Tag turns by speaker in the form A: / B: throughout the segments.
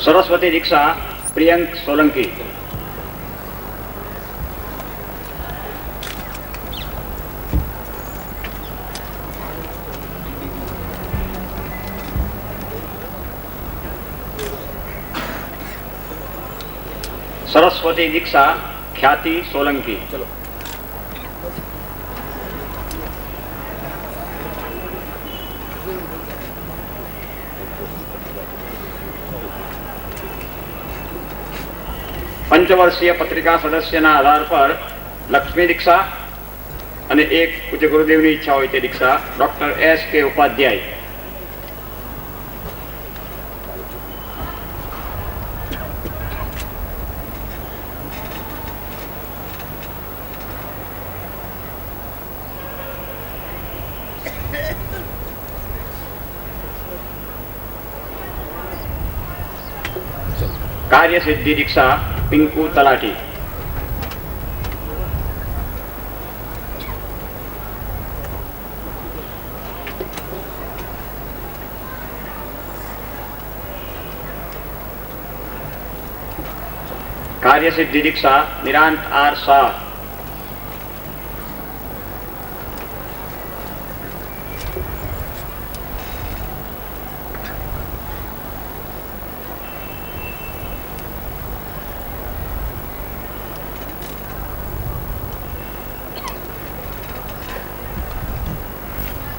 A: सरस्वती दीक्षा प्रियंक सोलंकी। सरस्वती दीक्षा ख्याति सोलंकी। चलो पंचवर्षीय पत्रिका सदस्यना आधार पर लक्ष्मी दीक्षा અને એક પૂજ્ય ગુરુદેવની ઈચ્છા હોય તે દીક્ષા ડોક્ટર S.K. ઉપાધ્યાય। कार्य सिद्धि दीक्षा पिंकू तलाटी। कार्य सिद्धि दीक्षा निरांत आर शाह।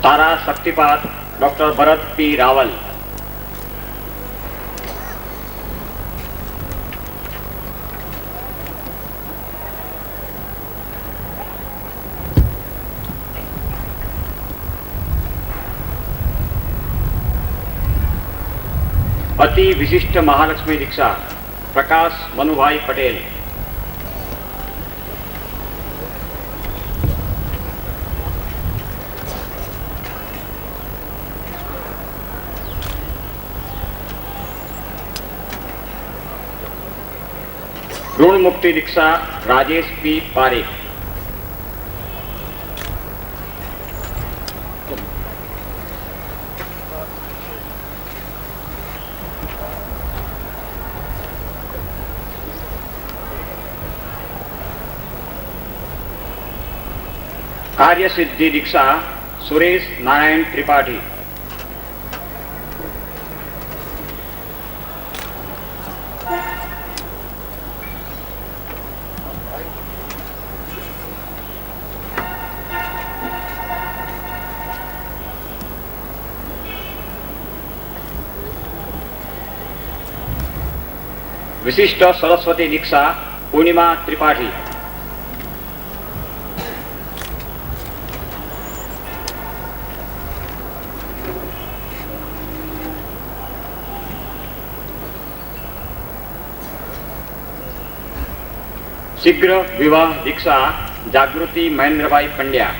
A: तारा शक्तिपात डॉक्टर भरत पी रावल। अति विशिष्ट महालक्ष्मी दीक्षा प्रकाश मनुभाई पटेल। ऋण मुक्ति दीक्षा राजेश पी पारेख। कार्य सिद्धि दीक्षा सुरेश नारायण त्रिपाठी। विशिष्ट सरस्वती दीक्षा पूर्णिमा त्रिपाठी। शीघ्र विवाह दीक्षा जागृति महेंद्रभाई पंड्या।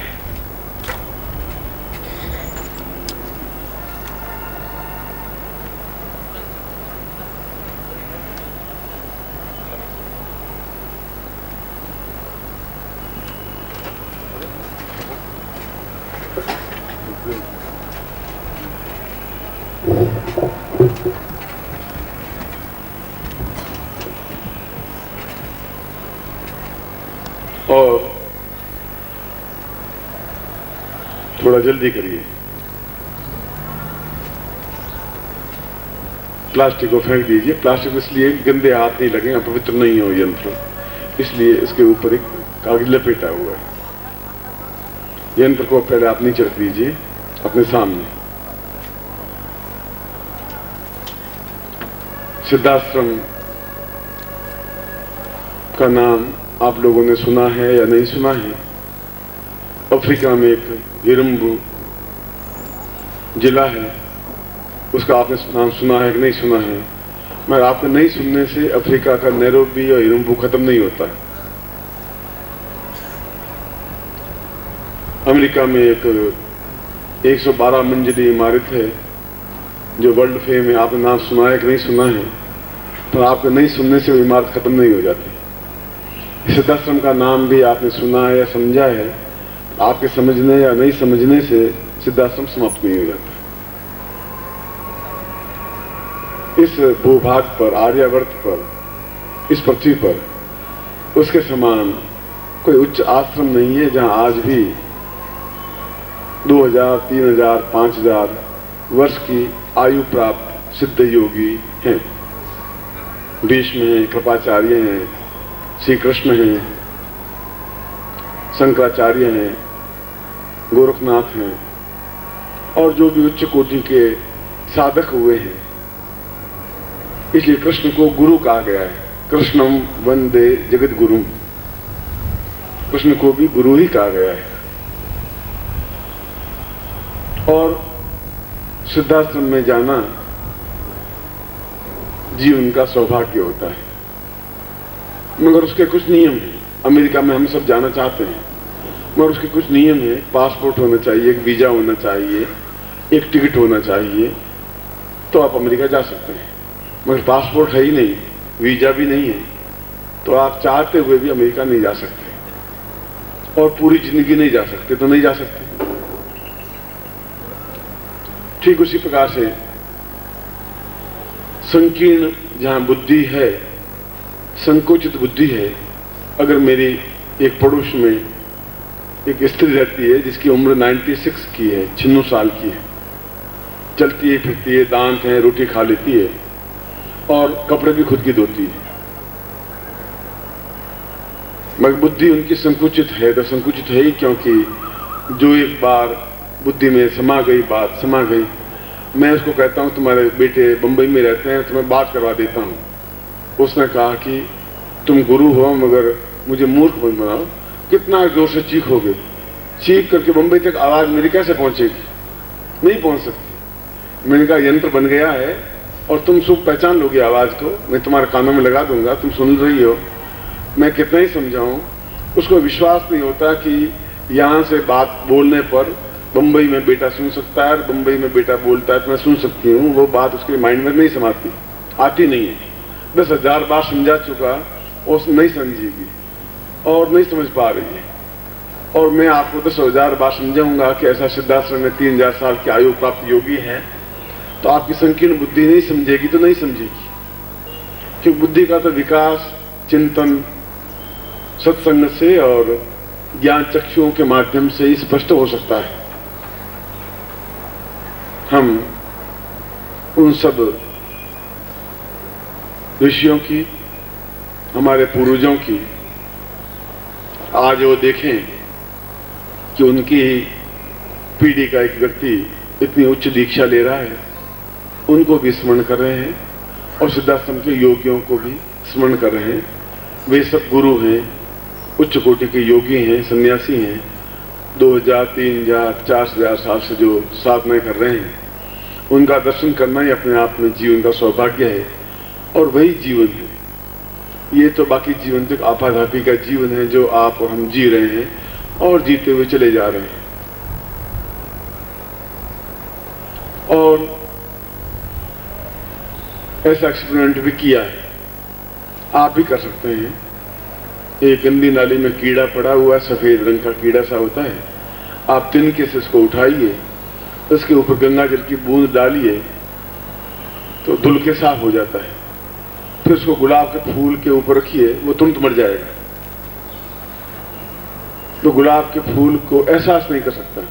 B: और थोड़ा जल्दी करिए, प्लास्टिक को फेंक दीजिए। प्लास्टिक इसलिए गंदे हाथ नहीं लगे, अपवित्र नहीं हो यंत्र, इसलिए इसके ऊपर एक कागज लपेटा हुआ है। यंत्र को पहले आप नीचे रख दीजिए अपने सामने। सिद्धाश्रम का नाम आप लोगों ने सुना है या नहीं सुना है? अफ्रीका में एक इरम्बू जिला है, उसका आपने नाम सुना है कि नहीं सुना है? मगर आपके नहीं सुनने से अफ्रीका का नैरोबी और इरम्बू खत्म नहीं होता है। अमेरिका में एक 112 मंजिली इमारत है जो वर्ल्ड फेम है। आपने नाम सुना है कि नहीं सुना है? पर आपके नहीं सुनने से वो इमारत खत्म नहीं हो जाती। सिद्धाश्रम का नाम भी आपने सुना है या समझा है, आपके समझने या नहीं समझने से सिद्धाश्रम समाप्त नहीं हो जाता। इस भूभाग पर, आर्यावर्त पर, इस पृथ्वी पर उसके समान कोई उच्च आश्रम नहीं है जहां आज भी 2000, 3000, 5000 वर्ष की आयु प्राप्त सिद्ध योगी हैं। भीष्म हैं, कृपाचार्य हैं, श्री कृष्ण हैं, शंकराचार्य हैं, गोरखनाथ हैं और जो भी उच्च कोटि के साधक हुए हैं। इसलिए कृष्ण को गुरु कहा गया है। कृष्णम वंदे जगत गुरु, कृष्ण को भी गुरु ही कहा गया है। और सिद्धाश्रम में जाना जीवन का सौभाग्य होता है, मगर उसके कुछ नियम हैं। अमेरिका में हम सब जाना चाहते हैं, मगर उसके कुछ नियम हैं। पासपोर्ट होना चाहिए, एक वीजा होना चाहिए, एक टिकट होना चाहिए, तो आप अमेरिका जा सकते हैं। मगर पासपोर्ट है ही नहीं, वीजा भी नहीं है, तो आप चाहते हुए भी अमेरिका नहीं जा सकते और पूरी जिंदगी नहीं जा सकते, तो नहीं जा सकते। ठीक उसी प्रकार से संकीर्ण जहां बुद्धि है, संकुचित बुद्धि है। अगर मेरी एक पड़ोस में एक स्त्री रहती है जिसकी उम्र 96 की है, 96 साल की है, चलती है, फिरती है, दांत है, रोटी खा लेती है और कपड़े भी खुद की धोती है, मगर बुद्धि उनकी संकुचित है। तो संकुचित है ही क्योंकि जो एक बार बुद्धि में समा गई, बात समा गई। मैं उसको कहता हूं तुम्हारे बेटे बंबई में रहते हैं, तुम्हें बात करवा देता हूं। उसने कहा कि तुम गुरु हो मगर मुझे मूर्ख मत बनाओ। कितना जोर से चीखोगे, चीख करके बंबई तक आवाज मेरी कैसे पहुंचेगी? नहीं पहुंच सकती। मैंने कहा यंत्र बन गया है और तुम सब पहचान लोगे आवाज को। मैं तुम्हारे कानों में लगा दूंगा, तुम सुन रही हो। मैं कितना ही समझाऊं, उसको विश्वास नहीं होता कि यहां से बात बोलने पर बंबई में बेटा सुन सकता है, बंबई में बेटा बोलता है तो मैं सुन सकती हूँ। वो बात उसके माइंड में नहीं समाती, आती नहीं है। 10,000 बार समझा चुका, वो नहीं समझेगी और नहीं समझ पा रही है। और मैं आपको 10,000 बार समझाऊंगा कि ऐसा सिद्धाश्रम में 3000 साल की आयु प्राप्त योगी है, तो आपकी संकीर्ण बुद्धि नहीं समझेगी, तो नहीं समझेगी। क्योंकि बुद्धि का तो विकास चिंतन, सत्संग से और ज्ञान चक्षुओं के माध्यम से ही स्पष्ट हो सकता है। हम उन सब ऋषियों की, हमारे पूर्वजों की आज वो देखें कि उनकी पीढ़ी का एक व्यक्ति इतनी उच्च दीक्षा ले रहा है, उनको भी स्मरण कर रहे हैं और सिद्धाश्रम के योगियों को भी स्मरण कर रहे हैं। वे सब गुरु हैं, उच्च कोटि के योगी हैं, सन्यासी हैं। 2000, 3000, 4000 साल से जो साधना कर रहे हैं, उनका दर्शन करना ही अपने आप में जीवन का सौभाग्य है और वही जीवन है। ये तो बाकी जीवन तक आपाधापी का जीवन है जो आप और हम जी रहे हैं और जीते हुए चले जा रहे हैं। और ऐसा एक्सपेरिमेंट भी किया है, आप भी कर सकते हैं। एक गंदी नाली में कीड़ा पड़ा हुआ है, सफेद रंग का कीड़ा सा होता है। आप तिनके से इसको उठाइए, उसके ऊपर गंगा जल की बूंद डालिए तो धुल के साफ हो जाता है। फिर उसको गुलाब के फूल के ऊपर रखिए, वो तुरंत मर जाएगा। तो गुलाब के फूल को एहसास नहीं कर सकता,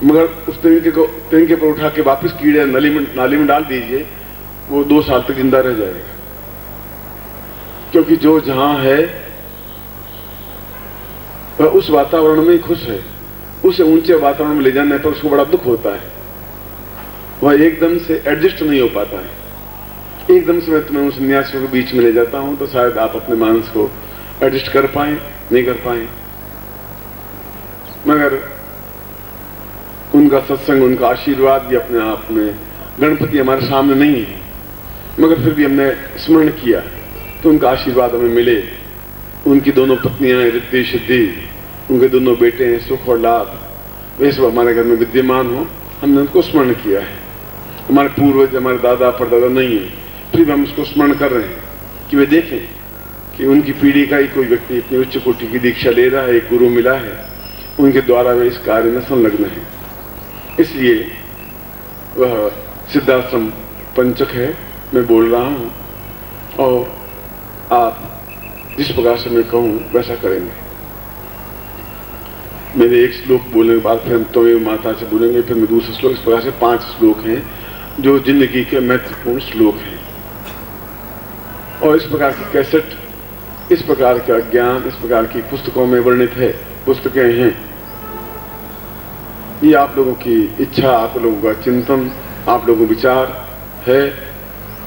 B: मगर उस तिनके पर उठा के वापस कीड़े नाली में डाल दीजिए, वो 2 साल तक जिंदा रह जाएगा। क्योंकि जो जहां है वह उस वातावरण में ही खुश है। उसे ऊंचे वातावरण में ले जाने पर उसको बड़ा दुख होता है, वह एकदम से एडजस्ट नहीं हो पाता है। एकदम से मैं तुम्हें उन सन्यासियों के बीच में ले जाता हूं तो शायद आप अपने मानस को एडजस्ट कर पाए, नहीं कर पाए। मगर उनका सत्संग, उनका आशीर्वाद भी अपने आप में, गणपति हमारे सामने नहीं है मगर फिर भी हमने स्मरण किया तो उनका आशीर्वाद हमें मिले। उनकी दोनों पत्नियां हैं रिद्धि सिद्धि, उनके दोनों बेटे हैं सुख और लाभ, वे सब हमारे घर में विद्यमान हो, हमने उनको स्मरण किया है। हमारे पूर्वज, हमारे दादा परदादा नहीं है, फिर भी हम उसको स्मरण कर रहे हैं कि वे देखें कि उनकी पीढ़ी का ही कोई व्यक्ति इतनी उच्च कोटि की दीक्षा ले रहा है, एक गुरु मिला है, उनके द्वारा वे इस कार्य में संलग्न है। इसलिए वह सिद्धाश्रम पंचक है मैं बोल रहा हूं और आप जिस प्रकार से मैं कहूं वैसा करेंगे। मेरे एक श्लोक बोलने के बाद फिर हम त्वमेव माता से बोलेंगे, फिर मैं दूसरा श्लोक। इस प्रकार से 5 श्लोक हैं जो जिंदगी के महत्वपूर्ण श्लोक हैं। और इस प्रकार की कैसेट, इस प्रकार का ज्ञान इस प्रकार की पुस्तकों में वर्णित है, पुस्तकें हैं। ये आप लोगों की इच्छा, आप लोगों का चिंतन, आप लोगों का विचार है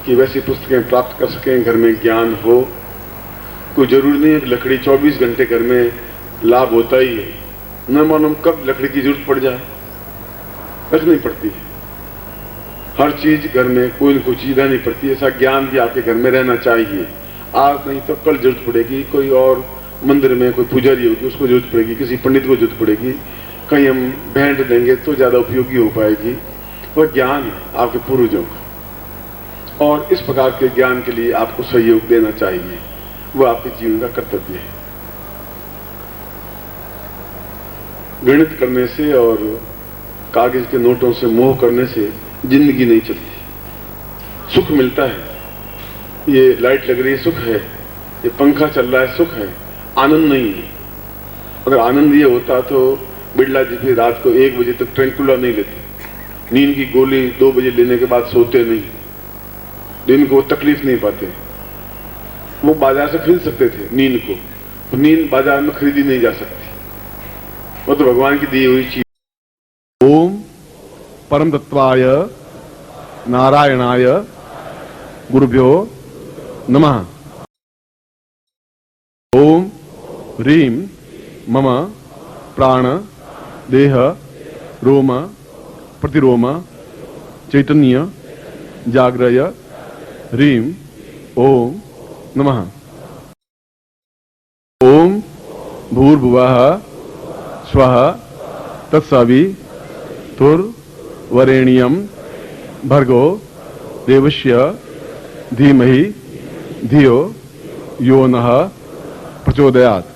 B: कि वैसी पुस्तकें प्राप्त कर सकें, घर में ज्ञान हो। कोई जरूरी नहीं है कि लकड़ी 24 घंटे घर में लाभ होता ही है। न मालूम कब लकड़ी की जरूरत पड़ जाए, रखनी पड़ती है। हर चीज घर में कोई न कोई चीज रहनी पड़ती है। ऐसा ज्ञान भी आपके घर में रहना चाहिए। आज नहीं तो कल जरूरत पड़ेगी। कोई और मंदिर में कोई पुजारी होगी, उसको जरूरत पड़ेगी, किसी पंडित को जरूरत पड़ेगी, कहीं हम भेंट देंगे तो ज्यादा उपयोगी हो पाएगी। वह ज्ञान है आपके पूर्वजों का, और इस प्रकार के ज्ञान के लिए आपको सहयोग देना चाहिए। वह आपके जीवन का कर्तव्य है। गणित करने से और कागज के नोटों से मोह करने से जिंदगी नहीं चलती। सुख मिलता है, ये लाइट लग रही है सुख है, ये पंखा चल रहा है सुख है, आनंद नहीं है। अगर आनंद ये होता तो बिड़ला जी भी रात को 1 बजे तक ट्रैंकुला नहीं लेते। नींद की गोली 2 बजे लेने के बाद सोते नहीं, दिन को तकलीफ नहीं पाते। वो बाजार से खरीद सकते थे नींद को, तो नींद बाजार में खरीदी नहीं जा सकती। वो तो भगवान की दी हुई चीज। ओम परम तत्वाय नारायणाय गुरुभ्यो नमः। ओम ह्रीं मम प्राण देह रोम प्रतिरोम चैतन्य जाग्रय ह्रीं ओम नमः। ओम भूर्भुवः स्वः तत्सवितुर्वरेण्यं भर्गो देवस्य धीमहि धियो यो नः प्रचोदयात्।